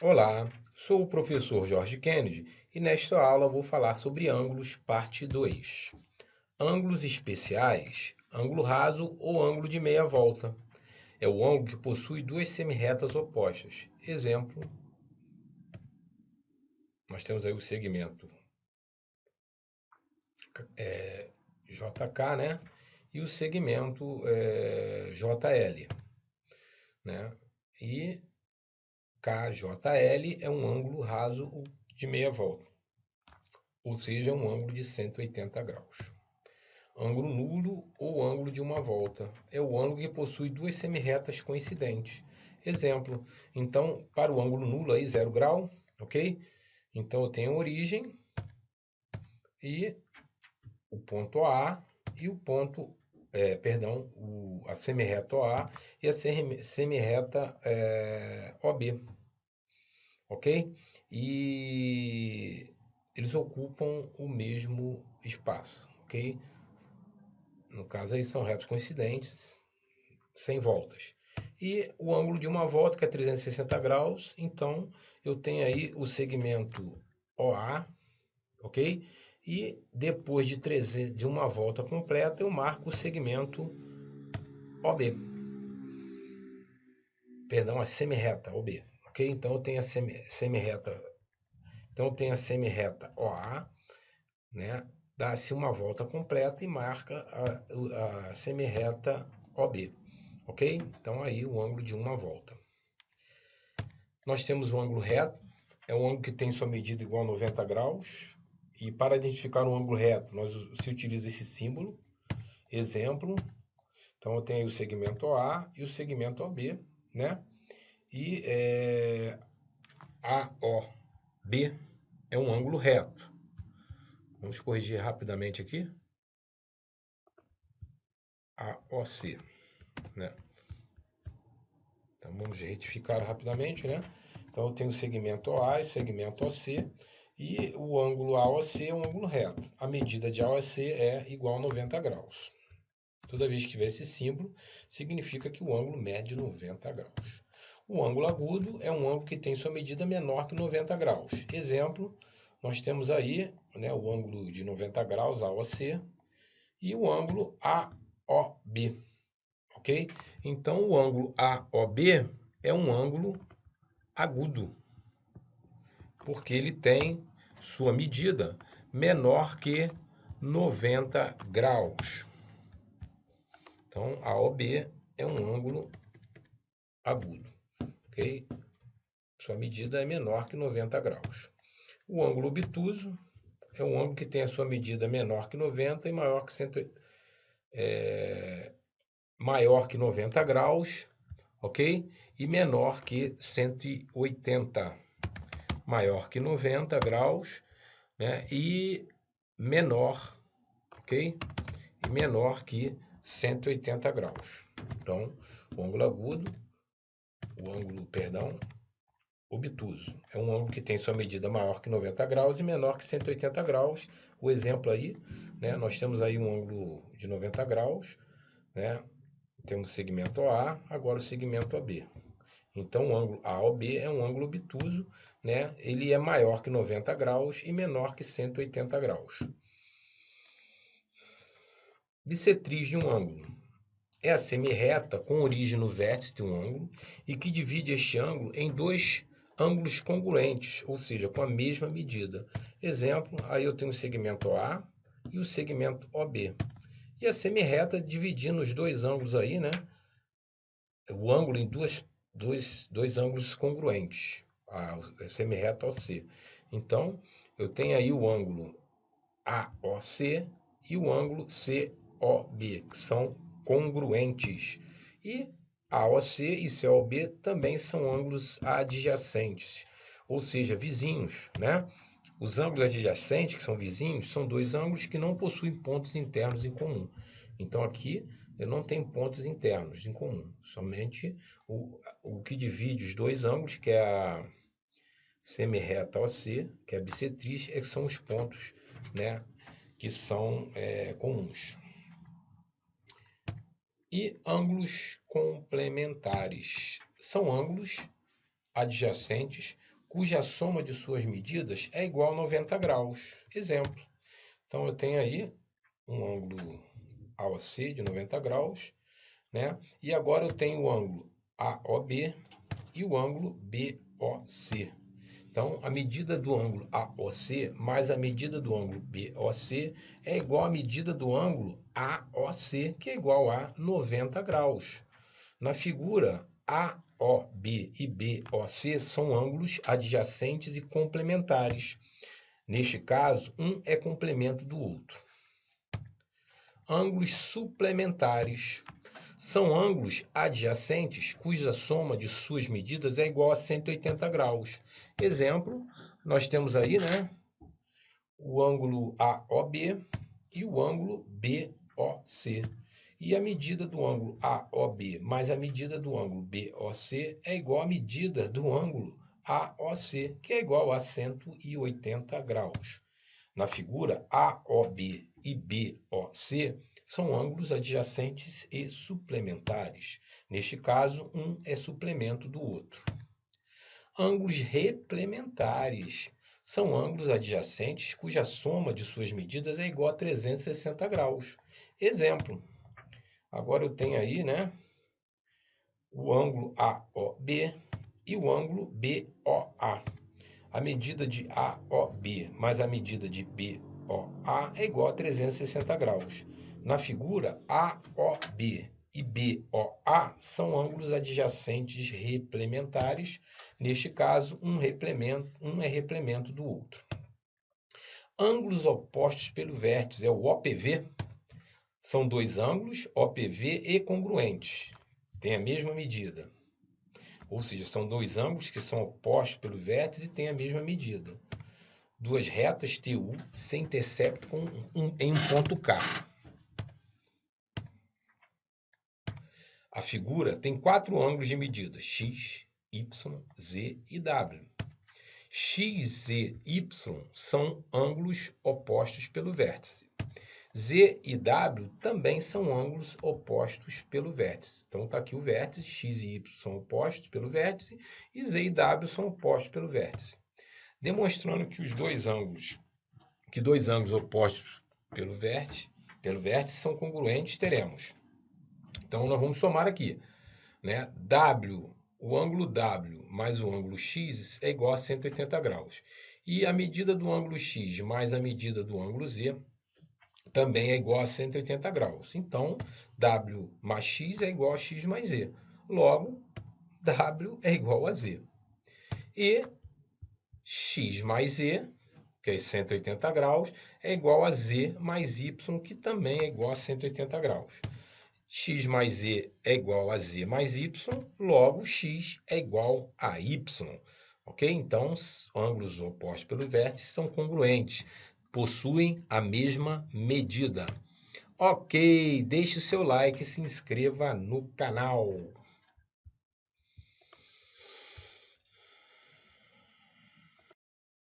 Olá, sou o professor Jorge Kennedy e nesta aula vou falar sobre ângulos, parte 2. Ângulos especiais, ângulo raso ou ângulo de meia volta. É o ângulo que possui duas semirretas opostas. Exemplo, nós temos aí o segmento JK, né? E o segmento JL, né? E KJL é um ângulo raso de meia volta, ou seja, um ângulo de 180 graus. Ângulo nulo ou ângulo de uma volta. É o ângulo que possui duas semirretas coincidentes. Exemplo, então, para o ângulo nulo aí, 0 grau, ok? Então eu tenho a origem e o ponto A e o ponto, a semirreta OA e a semirreta OB, ok? E eles ocupam o mesmo espaço, ok? No caso aí são retos coincidentes, sem voltas. E o ângulo de uma volta, que é 360 graus, então eu tenho aí o segmento OA, ok? E depois de uma volta completa, eu marco o segmento OB, perdão, a semirreta OB, ok? Então eu tenho a semirreta, então eu tenho a semirreta OA, né? Dá-se uma volta completa e marca a semirreta OB, ok? Então aí o ângulo de uma volta. Nós temos o ângulo reto, é um ângulo que tem sua medida igual a 90 graus. E para identificar um ângulo reto, se utiliza esse símbolo. Exemplo, então eu tenho aí o segmento A e o segmento OB, né? E AOB é um ângulo reto. Vamos corrigir rapidamente aqui. AOC, né? Então vamos retificar rapidamente, né? Então eu tenho o segmento OA e o segmento OC. E o ângulo AOC é um ângulo reto. A medida de AOC é igual a 90 graus. Toda vez que tiver esse símbolo, significa que o ângulo mede 90 graus. O ângulo agudo é um ângulo que tem sua medida menor que 90 graus. Exemplo, nós temos aí, né, o ângulo de 90 graus, AOC, e o ângulo AOB, ok? Então, o ângulo AOB é um ângulo agudo, porque ele tem sua medida menor que 90 graus. Então, AOB é um ângulo agudo, ok? Sua medida é menor que 90 graus. O ângulo obtuso é um ângulo que tem a sua medida menor que 90 e maior que 90 graus, ok? E menor que 180. Maior que 90 graus, né? E menor, ok? E menor que 180 graus. Então, o ângulo agudo, obtuso. É um ângulo que tem sua medida maior que 90 graus e menor que 180 graus. O exemplo aí, né? Nós temos aí um ângulo de 90 graus, né? Temos o segmento A, agora o segmento AB. Então, o ângulo AOB é um ângulo obtuso, né? Ele é maior que 90 graus e menor que 180 graus. Bissetriz de um ângulo é a semirreta com origem no vértice de um ângulo e que divide este ângulo em dois ângulos congruentes, ou seja, com a mesma medida. Exemplo, aí eu tenho o segmento A e o segmento OB. E a semirreta dividindo os dois ângulos aí, né? O ângulo em dois ângulos congruentes, a semirreta OC. Então, eu tenho aí o ângulo AOC e o ângulo COB, que são congruentes. E AOC e COB também são ângulos adjacentes, ou seja, vizinhos, né? Os ângulos adjacentes, que são vizinhos, são dois ângulos que não possuem pontos internos em comum. Então aqui eu não tenho pontos internos em comum, somente o que divide os dois ângulos, que é a semirreta OC, que é a bissetriz, é que são os pontos, né, que são comuns. E ângulos complementares são ângulos adjacentes cuja soma de suas medidas é igual a 90 graus. Exemplo. Então, eu tenho aí um ângulo AOC de 90 graus, né? E agora eu tenho o ângulo AOB e o ângulo BOC. Então, a medida do ângulo AOC mais a medida do ângulo BOC é igual à medida do ângulo AOC, que é igual a 90 graus. Na figura, AOB e BOC são ângulos adjacentes e complementares. Neste caso, um é complemento do outro. Ângulos suplementares são ângulos adjacentes cuja soma de suas medidas é igual a 180 graus. Exemplo, nós temos aí, né, o ângulo AOB e o ângulo BOC. E a medida do ângulo AOB mais a medida do ângulo BOC é igual à medida do ângulo AOC, que é igual a 180 graus. Na figura, AOB e BOC são ângulos adjacentes e suplementares. Neste caso, um é suplemento do outro. Ângulos replementares são ângulos adjacentes cuja soma de suas medidas é igual a 360 graus. Exemplo. Agora eu tenho aí, né, o ângulo AOB e o ângulo BOA. A medida de AOB mais a medida de BOA é igual a 360 graus. Na figura, AOB e BOA são ângulos adjacentes replementares. Neste caso, um é replemento do outro. Ângulos opostos pelo vértice é o OPV. São dois ângulos, OPV e congruentes. Tem a mesma medida. Ou seja, são dois ângulos que são opostos pelo vértice e têm a mesma medida. Duas retas TU se interceptam em um ponto K. A figura tem quatro ângulos de medida: X, Y, Z e W. X, Z e Y são ângulos opostos pelo vértice. Z e W também são ângulos opostos pelo vértice. Então, está aqui o vértice, X e Y são opostos pelo vértice, e Z e W são opostos pelo vértice. Demonstrando que dois ângulos opostos pelo vértice são congruentes, teremos. Então, nós vamos somar aqui, né? O ângulo W mais o ângulo X é igual a 180 graus. E a medida do ângulo X mais a medida do ângulo Z também é igual a 180 graus. Então, W mais X é igual a X mais Z. Logo, W é igual a Z. E X mais Z, que é 180 graus, é igual a Z mais Y, que também é igual a 180 graus. X mais Z é igual a Z mais Y, logo X é igual a Y. Ok? Então, ângulos opostos pelo vértice são congruentes, possuem a mesma medida. Ok, deixe o seu like e se inscreva no canal.